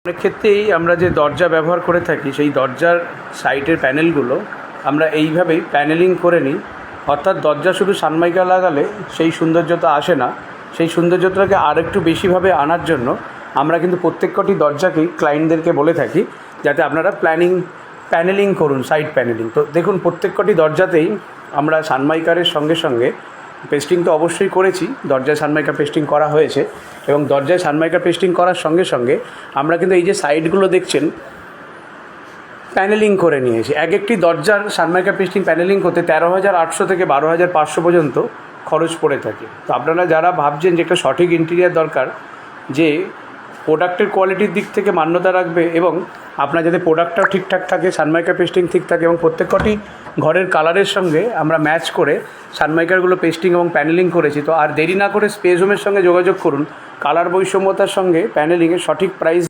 অনেক ক্ষেত্রেই আমরা যে দরজা ব্যবহার করে থাকি সেই দরজার সাইডের প্যানেলগুলো আমরা এইভাবেই প্যানেলিং করে নিই। অর্থাৎ দরজা শুধু সানমাইকা লাগালে সেই সৌন্দর্যতা আসে না, সেই সৌন্দর্যতাকে আরেকটু বেশিভাবে আনার জন্য আমরা কিন্তু প্রত্যেকটি দরজাকেই ক্লায়েন্টদেরকে বলে থাকি যাতে আপনারা প্যানেলিং করুন, সাইড প্যানেলিং। তো দেখুন, প্রত্যেকটি দরজাতেই আমরা সানমাইকারের সঙ্গে সঙ্গে পেস্টিং তো অবশ্যই করেছি, দরজায় সানমাইকা পেস্টিং করা হয়েছে এবং দরজায় সানমাইকা পেস্টিং করার সঙ্গে সঙ্গে আমরা কিন্তু এই যে সাইডগুলো দেখছেন প্যানেলিং করে নিয়েছি। এক একটি দরজার সানমাইকা পেস্টিং প্যানেলিং করতে 13,800 থেকে 12,500 পর্যন্ত খরচ পড়ে থাকে। তো আপনারা যারা ভাবছেন যে একটা সঠিক ইন্টেরিয়ার দরকার, যে প্রোডাক্টের কোয়ালিটির দিক থেকে মান্যতা রাখবে এবং আপনার যাতে প্রোডাক্টটাও ঠিকঠাক থাকে, সানমাইকা পেস্টিং ঠিক থাকে এবং প্রত্যেকটি ঘরের কালারের সঙ্গে আমরা ম্যাচ করে সানমাইকারগুলো পেস্টিং এবং প্যানেলিং করেছি। তো আর দেরি না করে স্পেস হোমের সঙ্গে যোগাযোগ করুন। কালার বৈষম্যতার সঙ্গে প্যানেলিংয়ের সঠিক প্রাইস